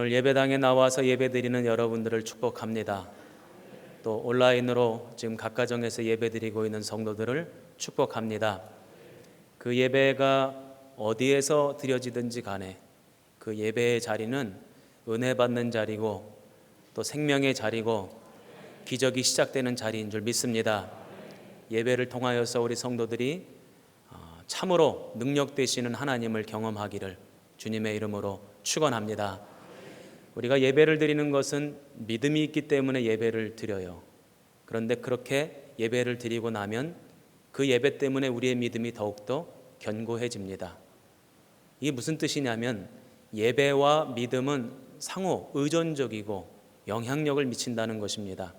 오늘 예배당에 나와서 예배드리는 여러분들을 축복합니다. 또 온라인으로 지금 각 가정에서 예배드리고 있는 성도들을 축복합니다. 그 예배가 어디에서 드려지든지 간에 그 예배의 자리는 은혜 받는 자리고 또 생명의 자리고 기적이 시작되는 자리인 줄 믿습니다. 예배를 통하여서 우리 성도들이 참으로 능력 되시는 하나님을 경험하기를 주님의 이름으로 축원합니다. 우리가 예배를 드리는 것은 믿음이 있기 때문에 예배를 드려요. 그런데 그렇게 예배를 드리고 나면 그 예배 때문에 우리의 믿음이 더욱더 견고해집니다. 이게 무슨 뜻이냐면 예배와 믿음은 상호 의존적이고 영향력을 미친다는 것입니다.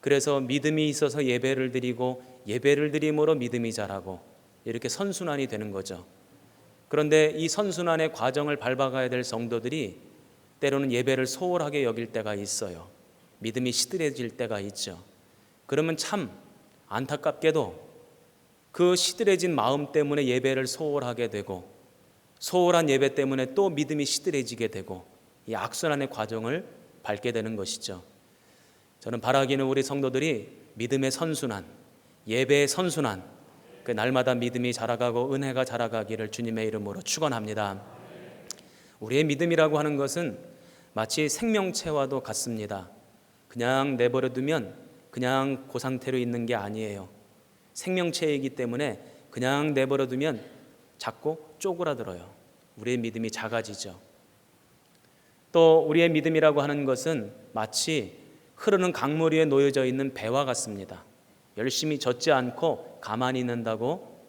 그래서 믿음이 있어서 예배를 드리고 예배를 드림으로 믿음이 자라고 이렇게 선순환이 되는 거죠. 그런데 이 선순환의 과정을 밟아가야 될 성도들이 때로는 예배를 소홀하게 여길 때가 있어요. 믿음이 시들해질 때가 있죠. 그러면 참 안타깝게도 그 시들해진 마음 때문에 예배를 소홀하게 되고 소홀한 예배 때문에 또 믿음이 시들해지게 되고 이 악순환의 과정을 밟게 되는 것이죠. 저는 바라기는 우리 성도들이 믿음의 선순환, 예배의 선순환, 그 날마다 믿음이 자라가고 은혜가 자라가기를 주님의 이름으로 축원합니다. 우리의 믿음이라고 하는 것은 마치 생명체와도 같습니다. 그냥 내버려두면 그냥 그 상태로 있는 게 아니에요. 생명체이기 때문에 그냥 내버려두면 자꾸 쪼그라들어요. 우리의 믿음이 작아지죠. 또 우리의 믿음이라고 하는 것은 마치 흐르는 강물 위에 놓여져 있는 배와 같습니다. 열심히 젖지 않고 가만히 있는다고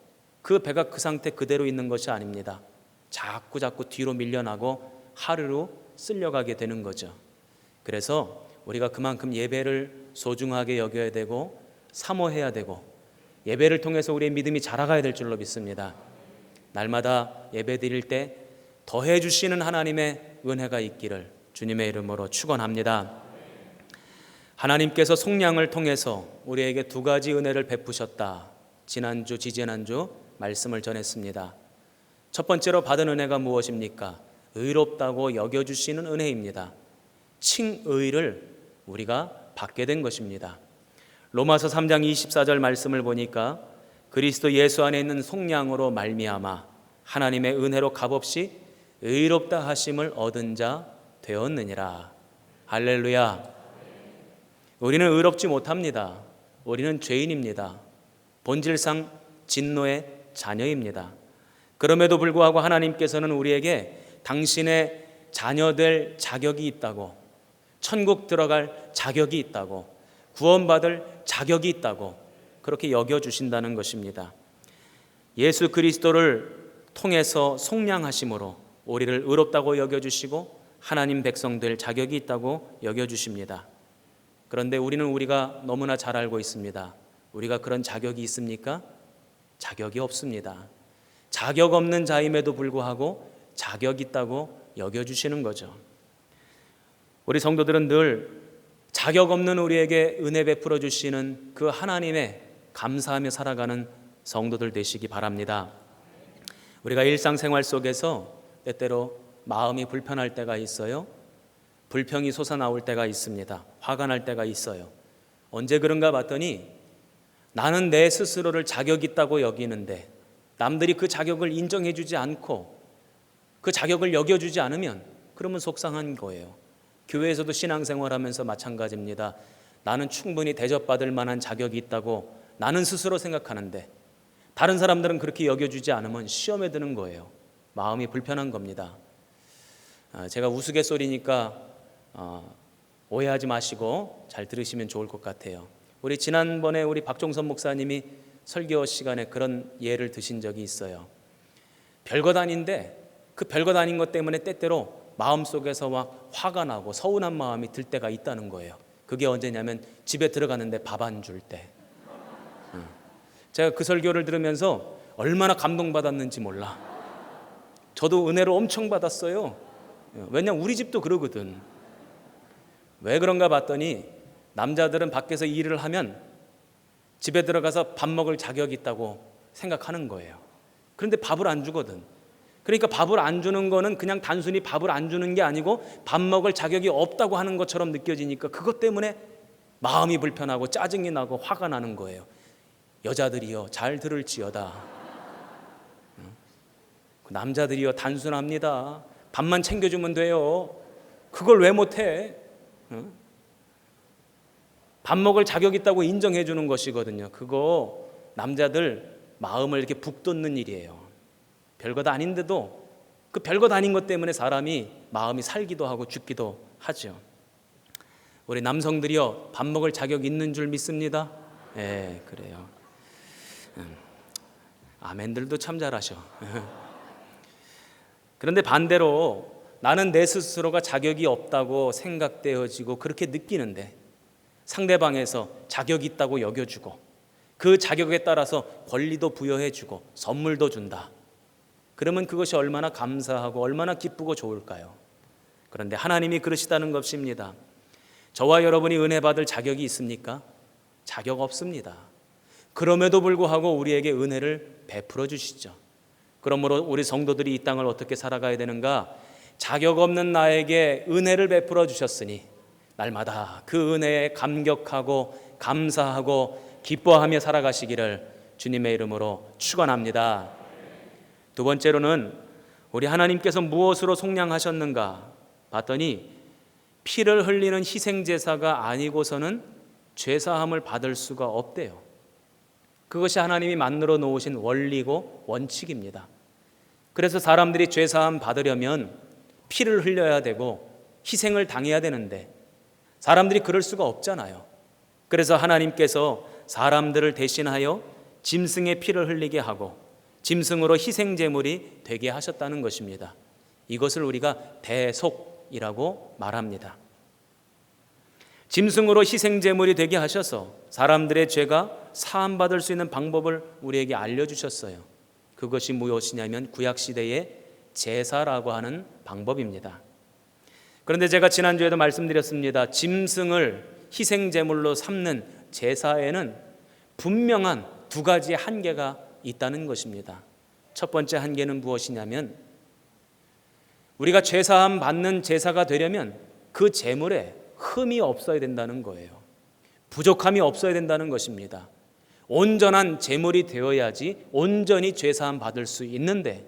그 배가 그 상태 그대로 있는 것이 아닙니다. 자꾸 뒤로 밀려나고 하루로 쓸려가게 되는 거죠. 그래서 우리가 그만큼 예배를 소중하게 여겨야 되고 사모해야 되고 예배를 통해서 우리의 믿음이 자라가야 될 줄로 믿습니다. 날마다 예배 드릴 때 더해 주시는 하나님의 은혜가 있기를 주님의 이름으로 축원합니다. 하나님께서 속량을 통해서 우리에게 두 가지 은혜를 베푸셨다. 지난주, 지지난주 말씀을 전했습니다. 첫 번째로 받은 은혜가 무엇입니까? 의롭다고 여겨주시는 은혜입니다. 칭의를 우리가 받게 된 것입니다. 로마서 3장 24절 말씀을 보니까 그리스도 예수 안에 있는 속량으로 말미암아 하나님의 은혜로 값없이 의롭다 하심을 얻은 자 되었느니라. 할렐루야. 우리는 의롭지 못합니다. 우리는 죄인입니다. 본질상 진노의 자녀입니다. 그럼에도 불구하고 하나님께서는 우리에게 당신의 자녀될 자격이 있다고, 천국 들어갈 자격이 있다고, 구원받을 자격이 있다고 그렇게 여겨주신다는 것입니다. 예수 그리스도를 통해서 속량하심으로 우리를 의롭다고 여겨주시고 하나님 백성 될 자격이 있다고 여겨주십니다. 그런데 우리가 너무나 잘 알고 있습니다. 우리가 그런 자격이 있습니까? 자격이 없습니다. 자격 없는 자임에도 불구하고 자격 있다고 여겨주시는 거죠. 우리 성도들은 늘 자격 없는 우리에게 은혜 베풀어 주시는 그 하나님의 감사하며 살아가는 성도들 되시기 바랍니다. 우리가 일상생활 속에서 때때로 마음이 불편할 때가 있어요. 불평이 솟아나올 때가 있습니다. 화가 날 때가 있어요. 언제 그런가 봤더니 나는 내 스스로를 자격 있다고 여기는데 남들이 그 자격을 인정해 주지 않고 그 자격을 여겨주지 않으면 그러면 속상한 거예요. 교회에서도 신앙생활하면서 마찬가지입니다. 나는 충분히 대접받을 만한 자격이 있다고 나는 스스로 생각하는데 다른 사람들은 그렇게 여겨주지 않으면 시험에 드는 거예요. 마음이 불편한 겁니다. 제가 우스갯소리니까 오해하지 마시고 잘 들으시면 좋을 것 같아요. 우리 지난번에 우리 박종선 목사님이 설교 시간에 그런 예를 드신 적이 있어요. 별것 아닌데 그 별것 아닌 것 때문에 때때로 마음속에서 막 화가 나고 서운한 마음이 들 때가 있다는 거예요. 그게 언제냐면 집에 들어가는데 밥 안 줄 때. 제가 그 설교를 들으면서 얼마나 감동받았는지 몰라. 저도 은혜를 엄청 받았어요. 왜냐면 우리 집도 그러거든. 왜 그런가 봤더니 남자들은 밖에서 일을 하면 집에 들어가서 밥 먹을 자격이 있다고 생각하는 거예요. 그런데 밥을 안 주거든. 그러니까 밥을 안 주는 거는 그냥 단순히 밥을 안 주는 게 아니고 밥 먹을 자격이 없다고 하는 것처럼 느껴지니까 그것 때문에 마음이 불편하고 짜증이 나고 화가 나는 거예요. 여자들이여 잘 들을지어다. 남자들이여 단순합니다. 밥만 챙겨주면 돼요. 그걸 왜 못해? 밥 먹을 자격 있다고 인정해 주는 것이거든요. 그거 남자들 마음을 이렇게 북돋는 일이에요. 별것 아닌데도 그 별것 아닌 것 때문에 사람이 마음이 살기도 하고 죽기도 하죠. 우리 남성들이요 밥 먹을 자격 있는 줄 믿습니다. 예, 그래요. 아멘들도 참 잘하셔. 그런데 반대로 나는 내 스스로가 자격이 없다고 생각되어지고 그렇게 느끼는데 상대방에서 자격이 있다고 여겨주고 그 자격에 따라서 권리도 부여해주고 선물도 준다. 그러면 그것이 얼마나 감사하고 얼마나 기쁘고 좋을까요? 그런데 하나님이 그러시다는 것입니다. 저와 여러분이 은혜 받을 자격이 있습니까? 자격 없습니다. 그럼에도 불구하고 우리에게 은혜를 베풀어 주시죠. 그러므로 우리 성도들이 이 땅을 어떻게 살아가야 되는가? 자격 없는 나에게 은혜를 베풀어 주셨으니 날마다 그 은혜에 감격하고 감사하고 기뻐하며 살아가시기를 주님의 이름으로 축원합니다. 두 번째로는 우리 하나님께서 무엇으로 속량하셨는가 봤더니 피를 흘리는 희생제사가 아니고서는 죄사함을 받을 수가 없대요. 그것이 하나님이 만들어 놓으신 원리고 원칙입니다. 그래서 사람들이 죄사함 받으려면 피를 흘려야 되고 희생을 당해야 되는데 사람들이 그럴 수가 없잖아요. 그래서 하나님께서 사람들을 대신하여 짐승의 피를 흘리게 하고 짐승으로 희생제물이 되게 하셨다는 것입니다. 이것을 우리가 대속이라고 말합니다. 짐승으로 희생제물이 되게 하셔서 사람들의 죄가 사함받을 수 있는 방법을 우리에게 알려주셨어요. 그것이 무엇이냐면 구약시대의 제사라고 하는 방법입니다. 그런데 제가 지난주에도 말씀드렸습니다. 짐승을 희생제물로 삼는 제사에는 분명한 두 가지 한계가 있다는 것입니다. 첫 번째 한계는 무엇이냐면 우리가 죄사함 받는 제사가 되려면 그 제물에 흠이 없어야 된다는 거예요. 부족함이 없어야 된다는 것입니다. 온전한 제물이 되어야지 온전히 죄사함 받을 수 있는데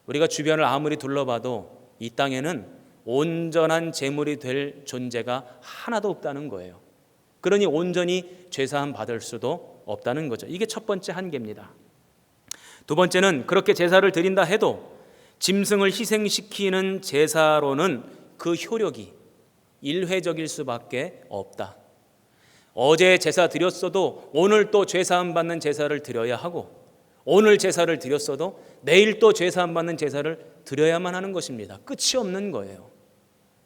우리가 주변을 아무리 둘러봐도 이 땅에는 온전한 제물이 될 존재가 하나도 없다는 거예요. 그러니 온전히 죄사함 받을 수도 없다는 거죠. 이게 첫 번째 한계입니다. 두 번째는 그렇게 제사를 드린다 해도 짐승을 희생시키는 제사로는 그 효력이 일회적일 수밖에 없다. 어제 제사 드렸어도 오늘 또 죄사함 받는 제사를 드려야 하고 오늘 제사를 드렸어도 내일 또 죄사함 받는 제사를 드려야만 하는 것입니다. 끝이 없는 거예요.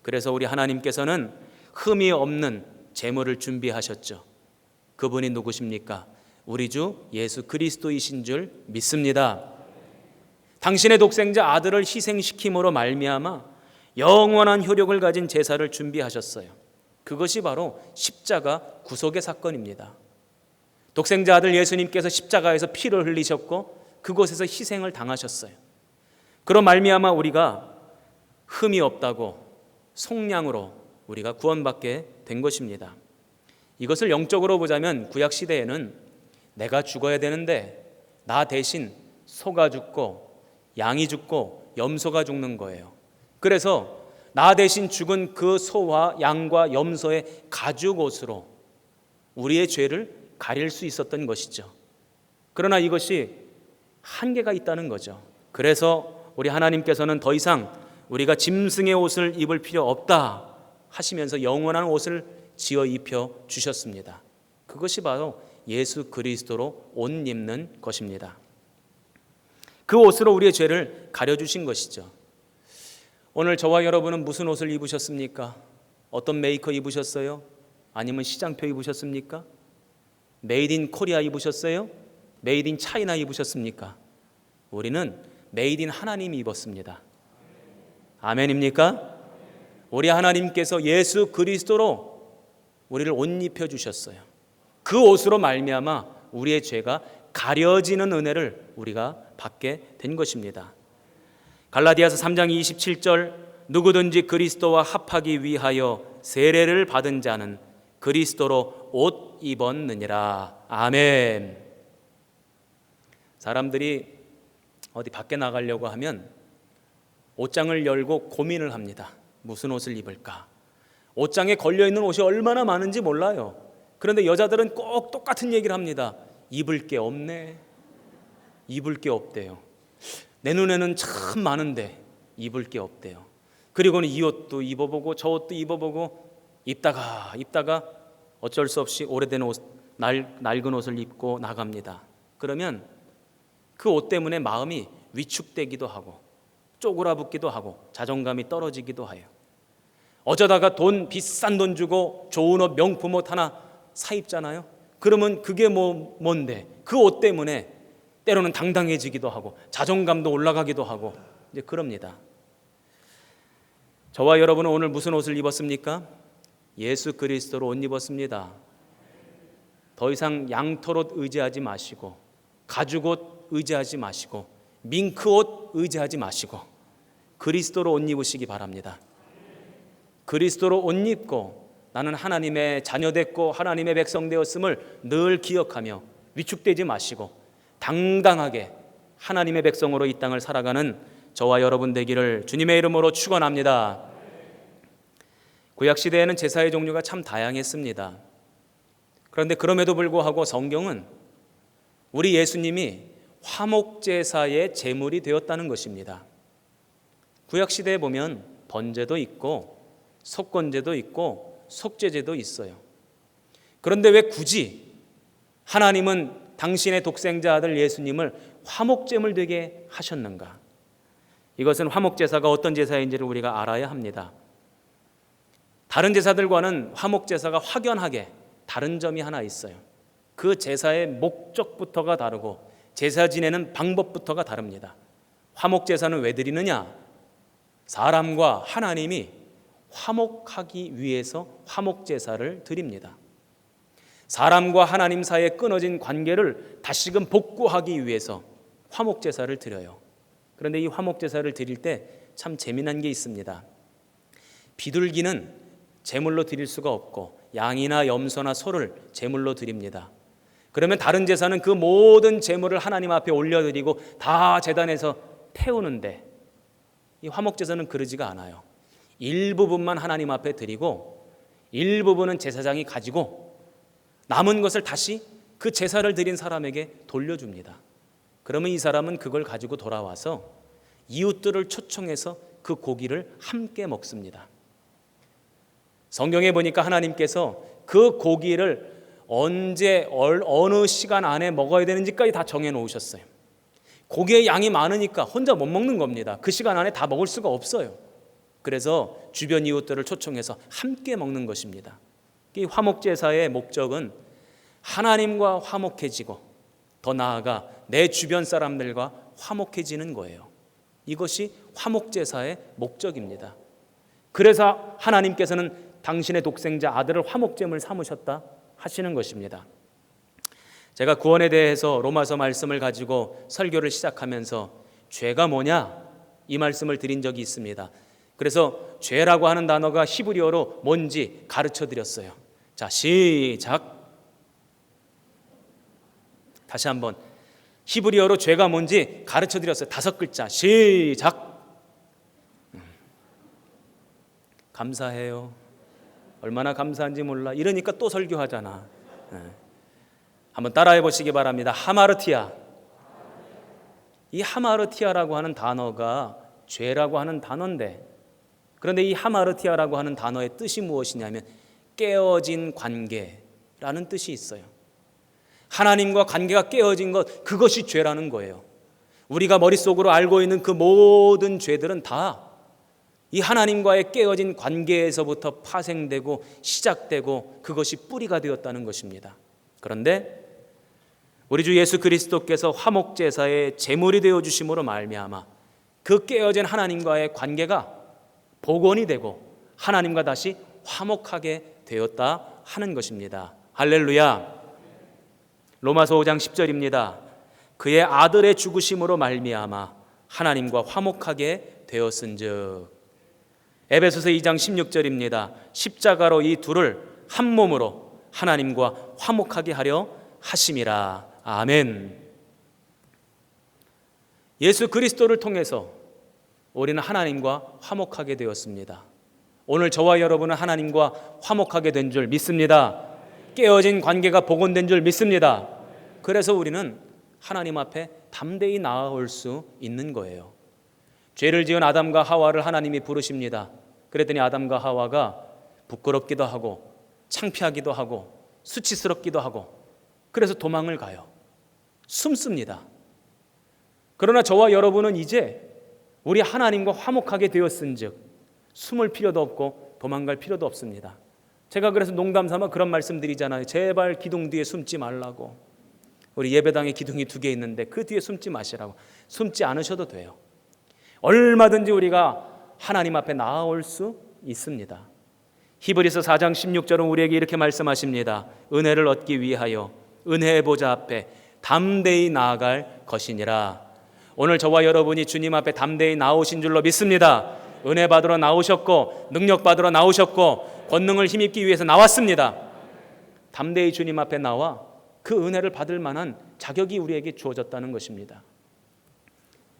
그래서 우리 하나님께서는 흠이 없는 제물을 준비하셨죠. 그분이 누구십니까? 우리 주 예수 그리스도이신 줄 믿습니다. 당신의 독생자 아들을 희생시킴으로 말미암아 영원한 효력을 가진 제사를 준비하셨어요. 그것이 바로 십자가 구속의 사건입니다. 독생자 아들 예수님께서 십자가에서 피를 흘리셨고 그곳에서 희생을 당하셨어요. 그로 말미암아 우리가 흠이 없다고 속량으로 우리가 구원받게 된 것입니다. 이것을 영적으로 보자면 구약 시대에는 내가 죽어야 되는데 나 대신 소가 죽고 양이 죽고 염소가 죽는 거예요. 그래서 나 대신 죽은 그 소와 양과 염소의 가죽 옷으로 우리의 죄를 가릴 수 있었던 것이죠. 그러나 이것이 한계가 있다는 거죠. 그래서 우리 하나님께서는 더 이상 우리가 짐승의 옷을 입을 필요 없다 하시면서 영원한 옷을 지어 입혀 주셨습니다. 그것이 바로 예수 그리스도로 옷 입는 것입니다. 그 옷으로 우리의 죄를 가려주신 것이죠. 오늘 저와 여러분은 무슨 옷을 입으셨습니까? 어떤 메이커 입으셨어요? 아니면 시장표 입으셨습니까? 메이드 인 코리아 입으셨어요? 메이드 인 차이나 입으셨습니까? 우리는 메이드 인 하나님이 입었습니다. 아멘입니까? 우리 하나님께서 예수 그리스도로 우리를 옷 입혀 주셨어요. 그 옷으로 말미암아 우리의 죄가 가려지는 은혜를 우리가 받게 된 것입니다. 갈라디아서 3장 27절 누구든지 그리스도와 합하기 위하여 세례를 받은 자는 그리스도로 옷 입었느니라. 아멘. 사람들이 어디 밖에 나가려고 하면 옷장을 열고 고민을 합니다. 무슨 옷을 입을까? 옷장에 걸려있는 옷이 얼마나 많은지 몰라요. 그런데 여자들은 꼭 똑같은 얘기를 합니다. 입을 게 없네. 입을 게 없대요. 내 눈에는 참 많은데 입을 게 없대요. 그리고는 이 옷도 입어보고 저 옷도 입어보고 입다가 어쩔 수 없이 오래된 옷, 낡은 옷을 입고 나갑니다. 그러면 그 옷 때문에 마음이 위축되기도 하고 쪼그라붙기도 하고 자존감이 떨어지기도 해요. 어쩌다가 비싼 돈 주고 좋은 옷, 명품 옷 하나 사 입잖아요. 그러면 그게 뭔데? 그 옷 때문에 때로는 당당해지기도 하고 자존감도 올라가기도 하고 이제 그럽니다. 저와 여러분은 오늘 무슨 옷을 입었습니까? 예수 그리스도로 옷 입었습니다. 더 이상 양털옷 의지하지 마시고 가죽옷 의지하지 마시고 밍크옷 의지하지 마시고 그리스도로 옷 입으시기 바랍니다. 그리스도로 옷 입고 나는 하나님의 자녀 됐고 하나님의 백성 되었음을 늘 기억하며 위축되지 마시고 당당하게 하나님의 백성으로 이 땅을 살아가는 저와 여러분 되기를 주님의 이름으로 축원합니다. 구약시대에는 제사의 종류가 참 다양했습니다. 그런데 그럼에도 불구하고 성경은 우리 예수님이 화목제사의 제물이 되었다는 것입니다. 구약시대에 보면 번제도 있고 속건제도 있고 속죄제도 있어요. 그런데 왜 굳이 하나님은 당신의 독생자 아들 예수님을 화목제물 되게 하셨는가? 이것은 화목제사가 어떤 제사인지를 우리가 알아야 합니다. 다른 제사들과는 화목제사가 확연하게 다른 점이 하나 있어요. 그 제사의 목적부터가 다르고 제사 지내는 방법부터가 다릅니다. 화목제사는 왜 드리느냐? 사람과 하나님이 화목하기 위해서 화목제사를 드립니다. 사람과 하나님 사이에 끊어진 관계를 다시금 복구하기 위해서 화목제사를 드려요. 그런데 이 화목제사를 드릴 때 참 재미난 게 있습니다. 비둘기는 제물로 드릴 수가 없고 양이나 염소나 소를 제물로 드립니다. 그러면 다른 제사는 그 모든 제물을 하나님 앞에 올려드리고 다 제단에서 태우는데 이 화목제사는 그러지가 않아요. 일부분만 하나님 앞에 드리고 일부분은 제사장이 가지고 남은 것을 다시 그 제사를 드린 사람에게 돌려줍니다. 그러면 이 사람은 그걸 가지고 돌아와서 이웃들을 초청해서 그 고기를 함께 먹습니다. 성경에 보니까 하나님께서 그 고기를 언제 어느 시간 안에 먹어야 되는지까지 다 정해 놓으셨어요. 고기의 양이 많으니까 혼자 못 먹는 겁니다. 그 시간 안에 다 먹을 수가 없어요. 그래서 주변 이웃들을 초청해서 함께 먹는 것입니다. 이 화목제사의 목적은 하나님과 화목해지고 더 나아가 내 주변 사람들과 화목해지는 거예요. 이것이 화목제사의 목적입니다. 그래서 하나님께서는 당신의 독생자 아들을 화목제물 삼으셨다 하시는 것입니다. 제가 구원에 대해서 로마서 말씀을 가지고 설교를 시작하면서 죄가 뭐냐? 이 말씀을 드린 적이 있습니다. 그래서 죄라고 하는 단어가 히브리어로 뭔지 가르쳐 드렸어요. 자, 시작. 다시 한번 히브리어로 죄가 뭔지 가르쳐 드렸어요. 5글자. 시작. 감사해요. 얼마나 감사한지 몰라. 이러니까 또 설교하잖아. 한번 따라해 보시기 바랍니다. 하마르티아. 이 하마르티아라고 하는 단어가 죄라고 하는 단어인데, 그런데 이 하마르티아라고 하는 단어의 뜻이 무엇이냐면 깨어진 관계라는 뜻이 있어요. 하나님과 관계가 깨어진 것, 그것이 죄라는 거예요. 우리가 머릿속으로 알고 있는 그 모든 죄들은 다 이 하나님과의 깨어진 관계에서부터 파생되고 시작되고 그것이 뿌리가 되었다는 것입니다. 그런데 우리 주 예수 그리스도께서 화목제사의 제물이 되어주심으로 말미암아 그 깨어진 하나님과의 관계가 복원이 되고 하나님과 다시 화목하게 되었다 하는 것입니다. 할렐루야. 로마서 5장 10절입니다. 그의 아들의 죽으심으로 말미암아 하나님과 화목하게 되었은즉. 에베소서 2장 16절입니다. 십자가로 이 둘을 한 몸으로 하나님과 화목하게 하려 하심이라. 아멘. 예수 그리스도를 통해서 우리는 하나님과 화목하게 되었습니다. 오늘 저와 여러분은 하나님과 화목하게 된 줄 믿습니다. 깨어진 관계가 복원된 줄 믿습니다. 그래서 우리는 하나님 앞에 담대히 나아올 수 있는 거예요. 죄를 지은 아담과 하와를 하나님이 부르십니다. 그랬더니 아담과 하와가 부끄럽기도 하고 창피하기도 하고 수치스럽기도 하고 그래서 도망을 가요. 숨습니다. 그러나 저와 여러분은 이제 우리 하나님과 화목하게 되었은즉 숨을 필요도 없고 도망갈 필요도 없습니다. 제가 그래서 농담삼아 그런 말씀 드리잖아요. 제발 기둥 뒤에 숨지 말라고. 우리 예배당에 기둥이 2개 있는데 그 뒤에 숨지 마시라고. 숨지 않으셔도 돼요. 얼마든지 우리가 하나님 앞에 나아올 수 있습니다. 히브리서 4장 16절은 우리에게 이렇게 말씀하십니다. 은혜를 얻기 위하여 은혜의 보좌 앞에 담대히 나아갈 것이니라. 오늘 저와 여러분이 주님 앞에 담대히 나오신 줄로 믿습니다. 은혜 받으러 나오셨고 능력 받으러 나오셨고 권능을 힘입기 위해서 나왔습니다. 담대히 주님 앞에 나와 그 은혜를 받을 만한 자격이 우리에게 주어졌다는 것입니다.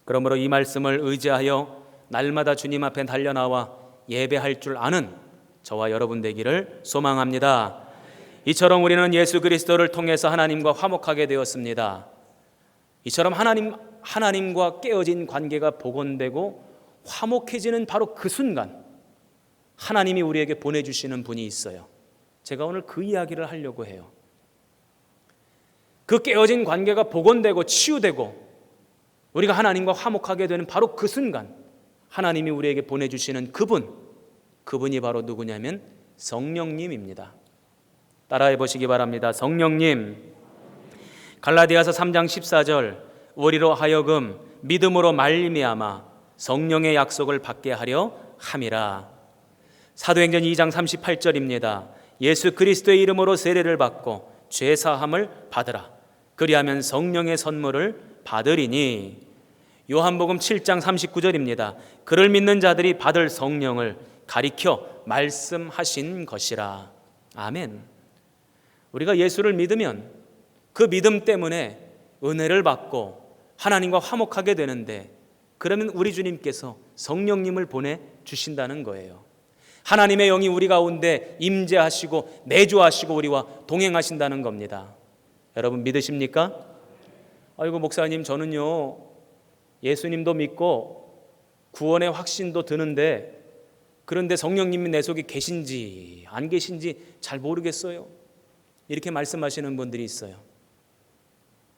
그러므로 이 말씀을 의지하여 날마다 주님 앞에 달려나와 예배할 줄 아는 저와 여러분 되기를 소망합니다. 이처럼 우리는 예수 그리스도를 통해서 하나님과 화목하게 되었습니다. 이처럼 하나님과 깨어진 관계가 복원되고 화목해지는 바로 그 순간 하나님이 우리에게 보내주시는 분이 있어요. 제가 오늘 그 이야기를 하려고 해요. 그 깨어진 관계가 복원되고 치유되고 우리가 하나님과 화목하게 되는 바로 그 순간 하나님이 우리에게 보내주시는 그분이 바로 누구냐면 성령님입니다. 따라해 보시기 바랍니다. 성령님. 갈라디아서 3장 14절 우리로 하여금 믿음으로 말미암아 성령의 약속을 받게 하려 함이라. 사도행전 2장 38절입니다. 예수 그리스도의 이름으로 세례를 받고 죄사함을 받으라. 그리하면 성령의 선물을 받으리니. 요한복음 7장 39절입니다. 그를 믿는 자들이 받을 성령을 가리켜 말씀하신 것이라. 아멘. 우리가 예수를 믿으면 그 믿음 때문에 은혜를 받고 하나님과 화목하게 되는데, 그러면 우리 주님께서 성령님을 보내주신다는 거예요. 하나님의 영이 우리 가운데 임재하시고 내주하시고 우리와 동행하신다는 겁니다. 여러분 믿으십니까? 아이고 목사님, 저는요 예수님도 믿고 구원의 확신도 드는데 그런데 성령님이 내 속에 계신지 안 계신지 잘 모르겠어요. 이렇게 말씀하시는 분들이 있어요.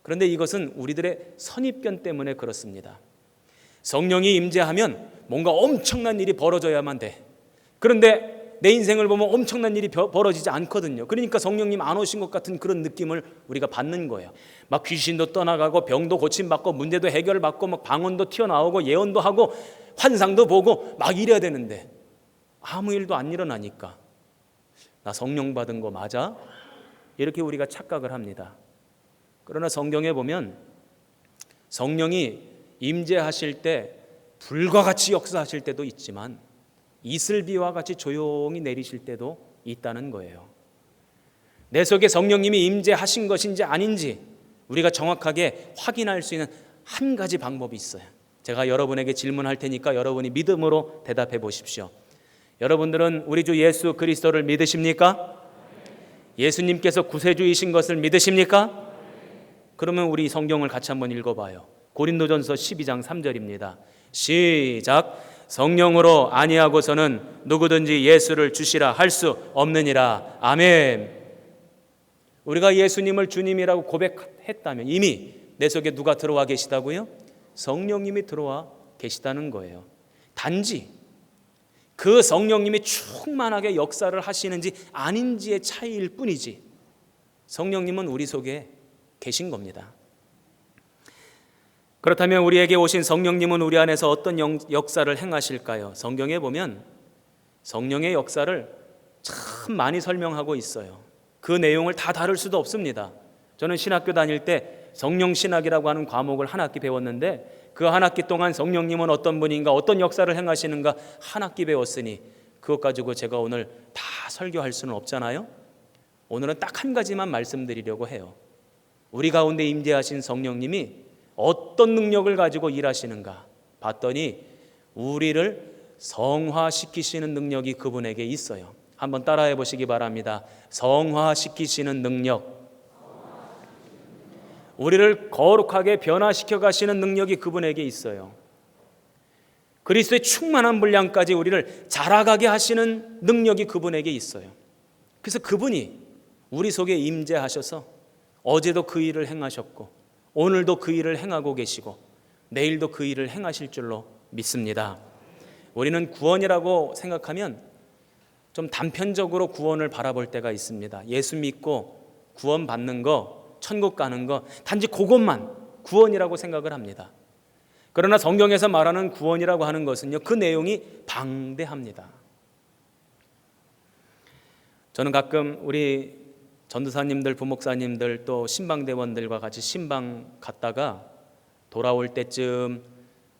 그런데 이것은 우리들의 선입견 때문에 그렇습니다. 성령이 임재하면 뭔가 엄청난 일이 벌어져야만 돼. 그런데 내 인생을 보면 엄청난 일이 벌어지지 않거든요. 그러니까 성령님 안 오신 것 같은 그런 느낌을 우리가 받는 거예요. 막 귀신도 떠나가고 병도 고침받고 문제도 해결받고 막 방언도 튀어나오고 예언도 하고 환상도 보고 막 이래야 되는데 아무 일도 안 일어나니까 나 성령 받은 거 맞아? 이렇게 우리가 착각을 합니다. 그러나 성경에 보면 성령이 임재하실 때 불과 같이 역사하실 때도 있지만 이슬비와 같이 조용히 내리실 때도 있다는 거예요. 내 속에 성령님이 임재하신 것인지 아닌지 우리가 정확하게 확인할 수 있는 한 가지 방법이 있어요. 제가 여러분에게 질문할 테니까 여러분이 믿음으로 대답해 보십시오. 여러분들은 우리 주 예수 그리스도를 믿으십니까? 예수님께서 구세주이신 것을 믿으십니까? 그러면 우리 성경을 같이 한번 읽어봐요. 고린도전서 12장 3절입니다. 시작. 성령으로 아니하고서는 누구든지 예수를 주시라 할 수 없느니라. 아멘. 우리가 예수님을 주님이라고 고백했다면 이미 내 속에 누가 들어와 계시다고요? 성령님이 들어와 계시다는 거예요. 단지 그 성령님이 충만하게 역사를 하시는지 아닌지의 차이일 뿐이지 성령님은 우리 속에 계신 겁니다. 그렇다면 우리에게 오신 성령님은 우리 안에서 어떤 역사를 행하실까요? 성경에 보면 성령의 역사를 참 많이 설명하고 있어요. 그 내용을 다 다룰 수도 없습니다. 저는 신학교 다닐 때 성령신학이라고 하는 과목을 한 학기 배웠는데 그 한 학기 동안 성령님은 어떤 분인가, 어떤 역사를 행하시는가 한 학기 배웠으니 그것 가지고 제가 오늘 다 설교할 수는 없잖아요. 오늘은 딱 한 가지만 말씀드리려고 해요. 우리 가운데 임재하신 성령님이 어떤 능력을 가지고 일하시는가 봤더니 우리를 성화시키시는 능력이 그분에게 있어요. 한번 따라해 보시기 바랍니다. 성화시키시는 능력, 우리를 거룩하게 변화시켜 가시는 능력이 그분에게 있어요. 그리스도의 충만한 분량까지 우리를 자라가게 하시는 능력이 그분에게 있어요. 그래서 그분이 우리 속에 임재하셔서 어제도 그 일을 행하셨고 오늘도 그 일을 행하고 계시고 내일도 그 일을 행하실 줄로 믿습니다. 우리는 구원이라고 생각하면 좀 단편적으로 구원을 바라볼 때가 있습니다. 예수 믿고 구원 받는 거, 천국 가는 거, 단지 그것만 구원이라고 생각을 합니다. 그러나 성경에서 말하는 구원이라고 하는 것은요, 그 내용이 방대합니다. 저는 가끔 우리 전도사님들, 부목사님들 또 신방대원들과 같이 신방 갔다가 돌아올 때쯤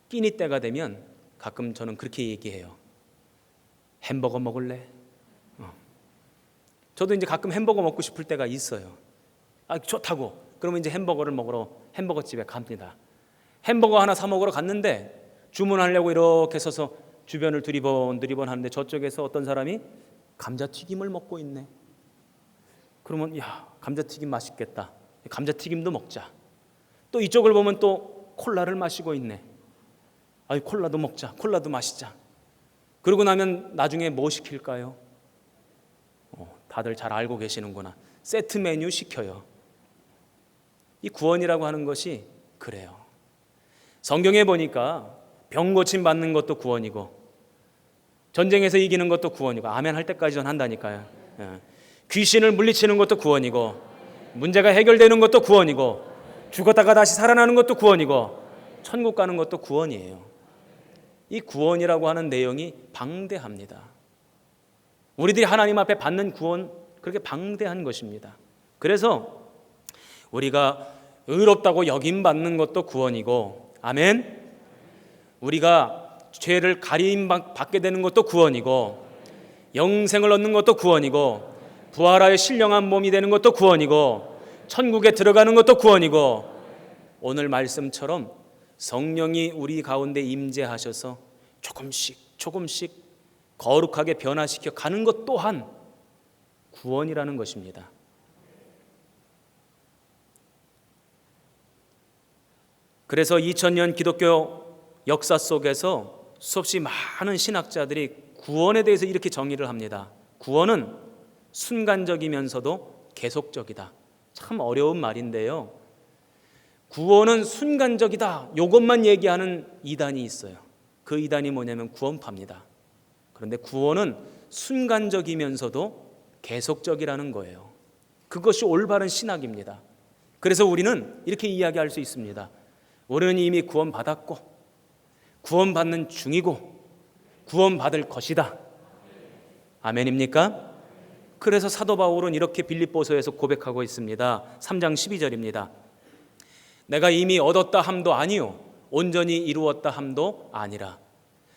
끼니 때가 되면 가끔 저는 그렇게 얘기해요. 햄버거 먹을래? 저도 이제 가끔 햄버거 먹고 싶을 때가 있어요. 좋다고. 그러면 이제 햄버거를 먹으러 햄버거 집에 갑니다. 햄버거 하나 사 먹으러 갔는데 주문하려고 이렇게 서서 주변을 두리번 하는데 저쪽에서 어떤 사람이 감자튀김을 먹고 있네. 그러면 야, 감자튀김 맛있겠다. 감자튀김도 먹자. 또 이쪽을 보면 또 콜라를 마시고 있네. 콜라도 먹자. 콜라도 마시자. 그러고 나면 나중에 뭐 시킬까요? 다들 잘 알고 계시는구나. 세트 메뉴 시켜요. 이 구원이라고 하는 것이 그래요. 성경에 보니까 병 고침 받는 것도 구원이고 전쟁에서 이기는 것도 구원이고 아멘 할 때까지 전 한다니까요. 귀신을 물리치는 것도 구원이고 문제가 해결되는 것도 구원이고 죽었다가 다시 살아나는 것도 구원이고 천국 가는 것도 구원이에요. 이 구원이라고 하는 내용이 방대합니다. 우리들이 하나님 앞에 받는 구원, 그렇게 방대한 것입니다. 그래서 우리가 의롭다고 여김받는 것도 구원이고 아멘. 우리가 죄를 가림받게 되는 것도 구원이고 영생을 얻는 것도 구원이고 부활하여 신령한 몸이 되는 것도 구원이고 천국에 들어가는 것도 구원이고 오늘 말씀처럼 성령이 우리 가운데 임재하셔서 조금씩 거룩하게 변화시켜 가는 것 또한 구원이라는 것입니다. 그래서 2000년 기독교 역사 속에서 수없이 많은 신학자들이 구원에 대해서 이렇게 정의를 합니다. 구원은 순간적이면서도 계속적이다. 참 어려운 말인데요. 구원은 순간적이다. 이것만 얘기하는 이단이 있어요. 그 이단이 뭐냐면 구원파입니다. 그런데 구원은 순간적이면서도 계속적이라는 거예요. 그것이 올바른 신학입니다. 그래서 우리는 이렇게 이야기할 수 있습니다. 우리는 이미 구원받았고 구원받는 중이고 구원받을 것이다. 아멘입니까? 그래서 사도 바울은 이렇게 빌립보서에서 고백하고 있습니다. 3장 12절입니다. 내가 이미 얻었다 함도 아니요 온전히 이루었다 함도 아니라.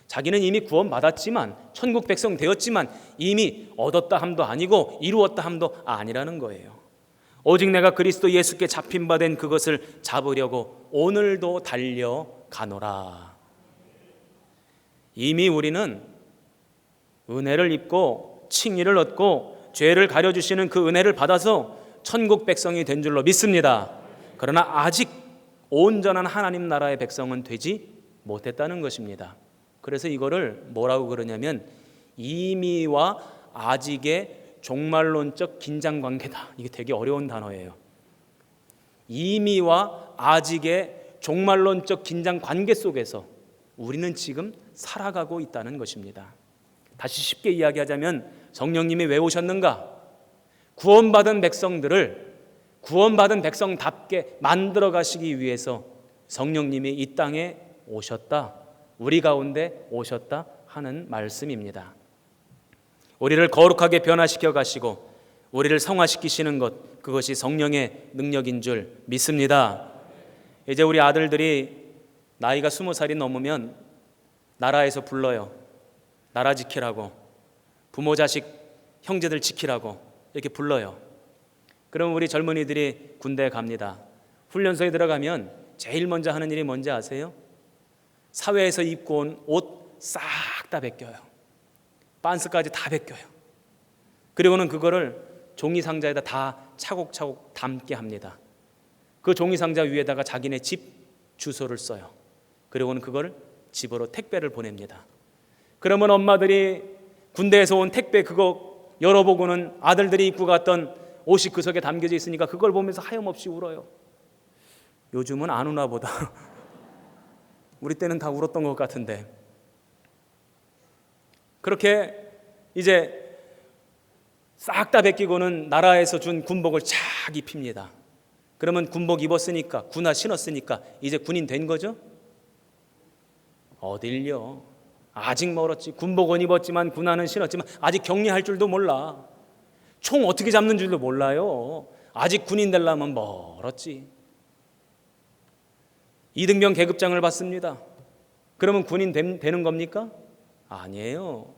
자기는 이미 구원받았지만 천국 백성 되었지만 이미 얻었다 함도 아니고 이루었다 함도 아니라는 거예요. 오직 내가 그리스도 예수께 잡힌 바 된 그것을 잡으려고 오늘도 달려가노라. 이미 우리는 은혜를 입고 칭의를 얻고 죄를 가려주시는 그 은혜를 받아서 천국 백성이 된 줄로 믿습니다. 그러나 아직 온전한 하나님 나라의 백성은 되지 못했다는 것입니다. 그래서 이거를 뭐라고 그러냐면 이미와 아직의 종말론적 긴장관계다. 이게 되게 어려운 단어예요. 이미와 아직의 종말론적 긴장관계 속에서 우리는 지금 살아가고 있다는 것입니다. 다시 쉽게 이야기하자면 성령님이 왜 오셨는가? 구원받은 백성들을 구원받은 백성답게 만들어 가시기 위해서 성령님이 이 땅에 오셨다. 우리 가운데 오셨다 하는 말씀입니다. 우리를 거룩하게 변화시켜 가시고 우리를 성화시키시는 것, 그것이 성령의 능력인 줄 믿습니다. 이제 우리 아들들이 나이가 20살이 넘으면 나라에서 불러요. 나라 지키라고, 부모 자식 형제들 지키라고 이렇게 불러요. 그럼 우리 젊은이들이 군대에 갑니다. 훈련소에 들어가면 제일 먼저 하는 일이 뭔지 아세요? 사회에서 입고 온 옷 싹 다 벗겨요. 빤스까지 다 벗겨요. 그리고는 그거를 종이 상자에다 다 차곡차곡 담게 합니다. 그 종이 상자 위에다가 자기네 집 주소를 써요. 그리고는 그걸 집으로 택배를 보냅니다. 그러면 엄마들이 군대에서 온 택배 그거 열어보고는 아들들이 입고 갔던 옷이 그 속에 담겨져 있으니까 그걸 보면서 하염없이 울어요. 요즘은 안 우나 보다. 우리 때는 다 울었던 것 같은데. 그렇게 이제 싹 다 벗기고는 나라에서 준 군복을 착 입힙니다. 그러면 군복 입었으니까, 군화 신었으니까 이제 군인 된 거죠? 어딜요? 아직 멀었지. 군복은 입었지만 군화는 신었지만 아직 격리할 줄도 몰라. 총 어떻게 잡는 줄도 몰라요. 아직 군인 되려면 멀었지. 이등병 계급장을 받습니다. 그러면 군인 되는 겁니까? 아니에요.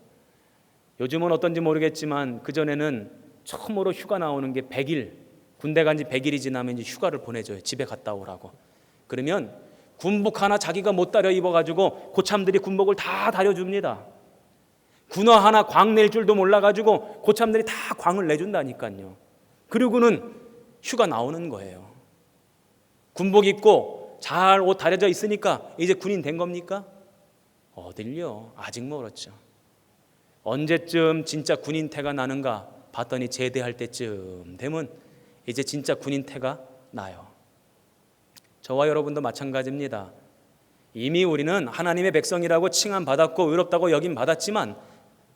요즘은 어떤지 모르겠지만 그전에는 처음으로 휴가 나오는 게 100일, 군대 간 지 100일이 지나면 이제 휴가를 보내줘요. 집에 갔다 오라고. 그러면 군복 하나 자기가 못 다려 입어가지고 고참들이 군복을 다 다려줍니다. 군화 하나 광 낼 줄도 몰라가지고 고참들이 다 광을 내준다니까요. 그리고는 휴가 나오는 거예요. 군복 입고 잘 옷 다려져 있으니까 이제 군인 된 겁니까? 어딜요? 아직 멀었죠. 언제쯤 진짜 군인 태가 나는가 봤더니 제대할 때쯤 되면 이제 진짜 군인 태가 나요. 저와 여러분도 마찬가지입니다. 이미 우리는 하나님의 백성이라고 칭함받았고 의롭다고 여김받았지만,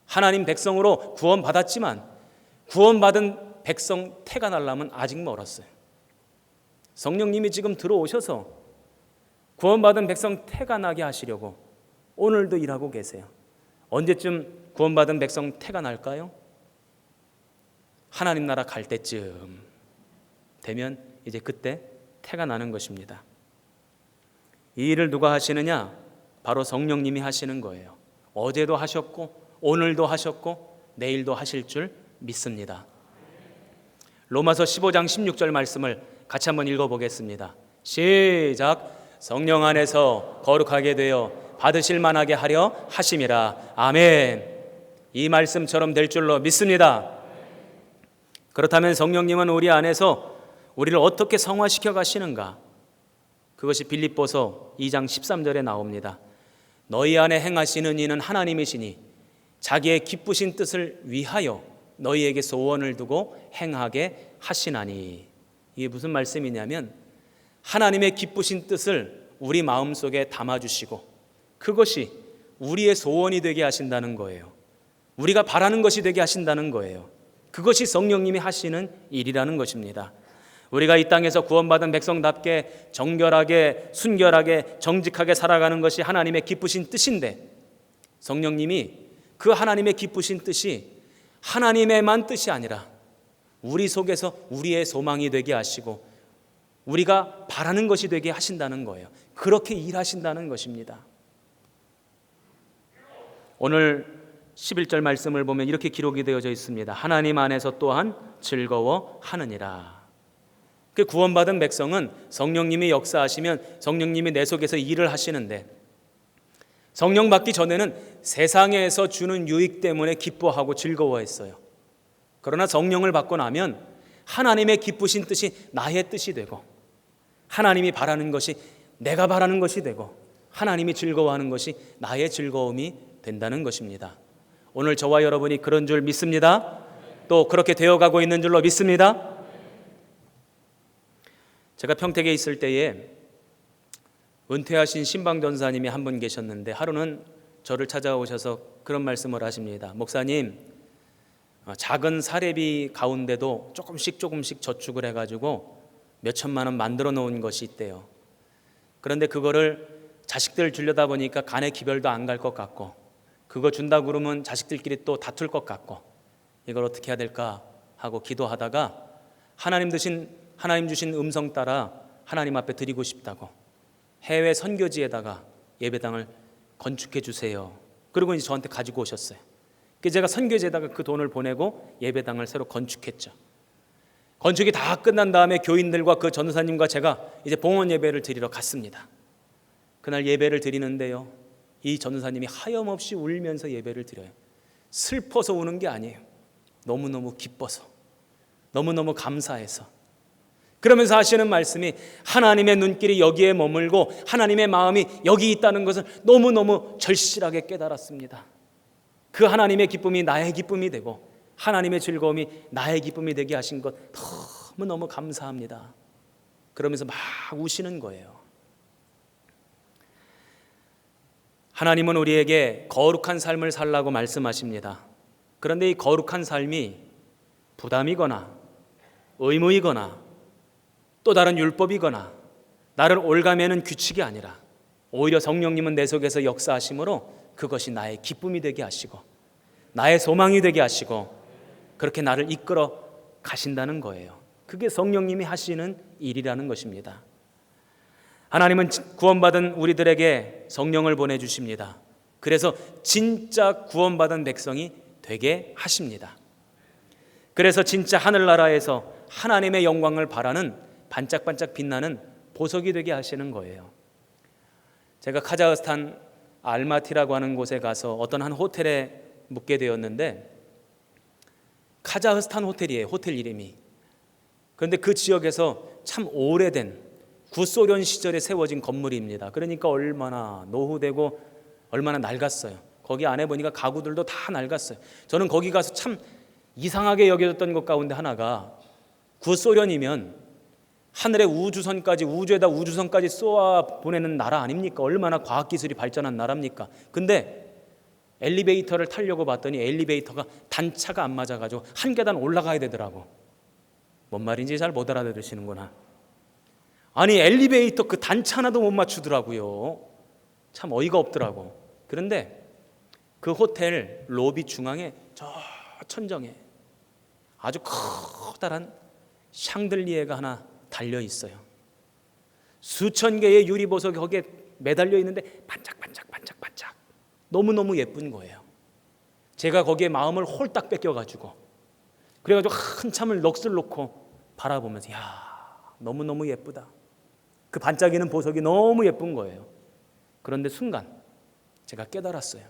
하나님 백성으로 구원받았지만 구원받은 백성 태가 나려면 아직 멀었어요. 성령님이 지금 들어오셔서 구원받은 백성 태가 나게 하시려고 오늘도 일하고 계세요. 언제쯤 구원받은 백성 태가 날까요? 하나님 나라 갈 때쯤 되면 이제 그때 태가 나는 것입니다. 이 일을 누가 하시느냐? 바로 성령님이 하시는 거예요. 어제도 하셨고 오늘도 하셨고 내일도 하실 줄 믿습니다. 로마서 15장 16절 말씀을 같이 한번 읽어보겠습니다. 시작. 성령 안에서 거룩하게 되어 받으실 만하게 하려 하심이라. 아멘. 이 말씀처럼 될 줄로 믿습니다. 그렇다면 성령님은 우리 안에서 우리를 어떻게 성화시켜 가시는가? 그것이 빌립보서 2장 13절에 나옵니다. 너희 안에 행하시는 이는 하나님이시니 자기의 기쁘신 뜻을 위하여 너희에게 소원을 두고 행하게 하시나니. 이게 무슨 말씀이냐면 하나님의 기쁘신 뜻을 우리 마음속에 담아주시고 그것이 우리의 소원이 되게 하신다는 거예요. 우리가 바라는 것이 되게 하신다는 거예요. 그것이 성령님이 하시는 일이라는 것입니다. 우리가 이 땅에서 구원받은 백성답게 정결하게 순결하게 정직하게 살아가는 것이 하나님의 기쁘신 뜻인데, 성령님이 그 하나님의 기쁘신 뜻이 하나님의만 뜻이 아니라 우리 속에서 우리의 소망이 되게 하시고 우리가 바라는 것이 되게 하신다는 거예요. 그렇게 일하신다는 것입니다. 오늘 11절 말씀을 보면 이렇게 기록이 되어져 있습니다. 하나님 안에서 또한 즐거워하느니라. 그 구원받은 백성은 성령님이 역사하시면 성령님이 내 속에서 일을 하시는데, 성령 받기 전에는 세상에서 주는 유익 때문에 기뻐하고 즐거워했어요. 그러나 성령을 받고 나면 하나님의 기쁘신 뜻이 나의 뜻이 되고 하나님이 바라는 것이 내가 바라는 것이 되고 하나님이 즐거워하는 것이 나의 즐거움이 된다는 것입니다. 오늘 저와 여러분이 그런 줄 믿습니다. 또 그렇게 되어가고 있는 줄로 믿습니다. 제가 평택에 있을 때에 은퇴하신 신방전사님이 한 분 계셨는데 하루는 저를 찾아오셔서 그런 말씀을 하십니다. 목사님, 작은 사례비 가운데도 조금씩 저축을 해가지고 몇 천만 원 만들어 놓은 것이 있대요. 그런데 그거를 자식들 주려다 보니까 간의 기별도 안 갈 것 같고 그거 준다 그러면 자식들끼리 또 다툴 것 같고 이걸 어떻게 해야 될까 하고 기도하다가 하나님 주신 음성 따라 하나님 앞에 드리고 싶다고 해외 선교지에다가 예배당을 건축해 주세요. 그리고 이제 저한테 가지고 오셨어요. 그래서 제가 선교지에다가 그 돈을 보내고 예배당을 새로 건축했죠. 건축이 다 끝난 다음에 교인들과 그 전도사님과 제가 이제 봉헌 예배를 드리러 갔습니다. 그날 예배를 드리는데요, 이 전도사님이 하염없이 울면서 예배를 드려요. 슬퍼서 우는 게 아니에요. 너무너무 기뻐서, 너무너무 감사해서. 그러면서 하시는 말씀이 하나님의 눈길이 여기에 머물고 하나님의 마음이 여기 있다는 것을 너무너무 절실하게 깨달았습니다. 그 하나님의 기쁨이 나의 기쁨이 되고 하나님의 즐거움이 나의 기쁨이 되게 하신 것 너무너무 감사합니다. 그러면서 막 우시는 거예요. 하나님은 우리에게 거룩한 삶을 살라고 말씀하십니다. 그런데 이 거룩한 삶이 부담이거나 의무이거나 또 다른 율법이거나 나를 올가매는 규칙이 아니라 오히려 성령님은 내 속에서 역사하심으로 그것이 나의 기쁨이 되게 하시고 나의 소망이 되게 하시고 그렇게 나를 이끌어 가신다는 거예요. 그게 성령님이 하시는 일이라는 것입니다. 하나님은 구원받은 우리들에게 성령을 보내주십니다. 그래서 진짜 구원받은 백성이 되게 하십니다. 그래서 진짜 하늘나라에서 하나님의 영광을 바라는 반짝반짝 빛나는 보석이 되게 하시는 거예요. 제가 카자흐스탄 알마티라고 하는 곳에 가서 어떤 한 호텔에 묵게 되었는데, 카자흐스탄 호텔이에요. 호텔 이름이. 그런데 그 지역에서 참 오래된 구소련 시절에 세워진 건물입니다. 그러니까 얼마나 노후되고 얼마나 낡았어요. 거기 안에 보니까 가구들도 다 낡았어요. 저는 거기 가서 참 이상하게 여겨졌던 것 가운데 하나가, 구소련이면 하늘에 우주선까지, 우주에다 우주선까지 쏘아 보내는 나라 아닙니까? 얼마나 과학기술이 발전한 나라입니까? 근데 엘리베이터를 타려고 봤더니 엘리베이터가 단차가 안 맞아가지고 한 계단 올라가야 되더라고. 뭔 말인지 잘 못 알아들으시는구나. 아니, 엘리베이터 그 단차 하나도 못 맞추더라고요. 참 어이가 없더라고. 그런데 그 호텔 로비 중앙에 저 천정에 아주 커다란 샹들리에가 하나 달려 있어요. 수천 개의 유리보석이 거기에 매달려 있는데 반짝반짝 너무너무 예쁜 거예요. 제가 거기에 마음을 홀딱 뺏겨가지고 그래가지고 한참을 넋을 놓고 바라보면서, 야, 너무너무 예쁘다. 그 반짝이는 보석이 너무 예쁜 거예요. 그런데 순간 제가 깨달았어요.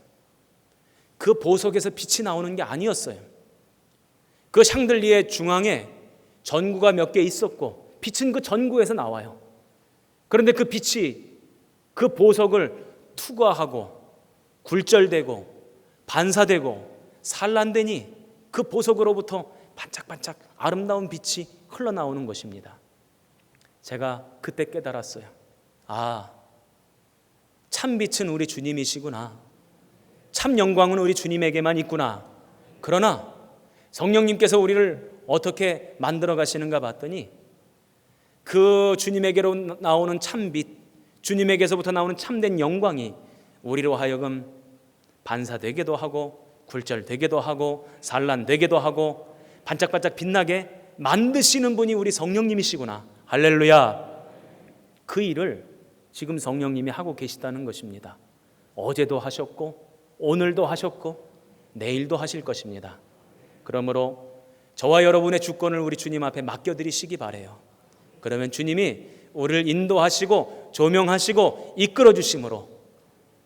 그 보석에서 빛이 나오는 게 아니었어요. 그 샹들리에 중앙에 전구가 몇 개 있었고 빛은 그 전구에서 나와요. 그런데 그 빛이 그 보석을 투과하고 굴절되고 반사되고 산란되니 그 보석으로부터 반짝반짝 아름다운 빛이 흘러나오는 것입니다. 제가 그때 깨달았어요. 아, 참 빛은 우리 주님이시구나. 참 영광은 우리 주님에게만 있구나. 그러나 성령님께서 우리를 어떻게 만들어 가시는가 봤더니 그 주님에게로 나오는 참빛, 주님에게서부터 나오는 참된 영광이 우리로 하여금 반사되기도 하고 굴절되기도 하고 산란되기도 하고 반짝반짝 빛나게 만드시는 분이 우리 성령님이시구나. 할렐루야. 그 일을 지금 성령님이 하고 계시다는 것입니다. 어제도 하셨고 오늘도 하셨고 내일도 하실 것입니다. 그러므로 저와 여러분의 주권을 우리 주님 앞에 맡겨드리시기 바라요. 그러면 주님이 우리를 인도하시고 조명하시고 이끌어 주심으로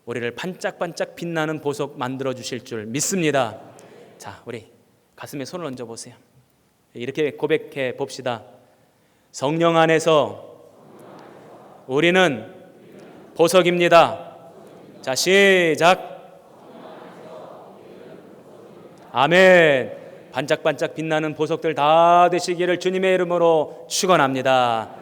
우리를 반짝반짝 빛나는 보석 만들어 주실 줄 믿습니다. 자, 우리 가슴에 손을 얹어 보세요. 이렇게 고백해 봅시다. 성령 안에서 우리는 보석입니다. 자, 시작. 아멘. 반짝반짝 빛나는 보석들 다 되시기를 주님의 이름으로 축원합니다.